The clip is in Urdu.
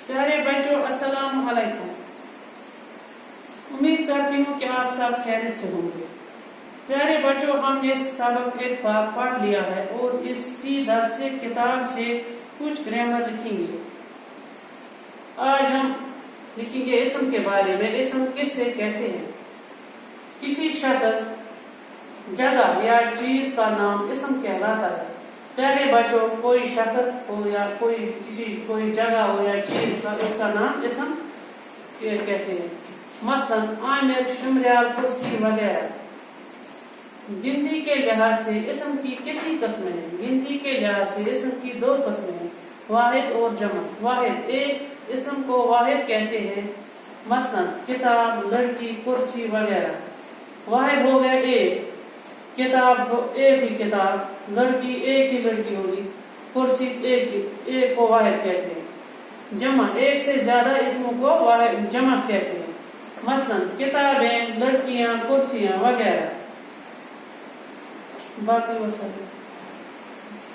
پیارے بچوں السلام علیکم، امید کرتی ہوں کہ آپ سب خیریت سے ہوں گے۔ پیارے بچوں، ہم نے سبق ایک بار پڑھ لیا ہے اور اسی درس سے کتاب سے کچھ گرامر لکھیں گے۔ آج ہم لکھیں گے اسم کے بارے میں۔ اسم کس سے کہتے ہیں؟ کسی شخص، جگہ یا چیز کا نام اسم کہلاتا ہے۔ پیارے بچوں، کوئی شخص ہو یا کوئی جگہ ہو یا چیز اس کا نام اسم کہتے ہیں۔ مثلاً عامر، شمریال، کرسی وغیرہ۔ گنتی کے لحاظ سے اسم کی کتنی قسمیں ہیں؟ گنتی کے لحاظ سے اسم کی 2 قسمیں ہیں، واحد اور جمع۔ واحد، ایک اسم کو واحد کہتے ہیں، مثلاً کتاب، لڑکی، کرسی وغیرہ۔ واحد ہو گیا ایک، کتاب ایک ہی کتاب، لڑکی ایک ہی لڑکی ہوگی، کرسی ایک کو واحد کہتے ہیں۔ جمع، ایک سے زیادہ اسموں کو واحد جمع کہتے ہیں، مثلاً کتابیں، لڑکیاں، کرسیاں وغیرہ۔ باقی وسلم۔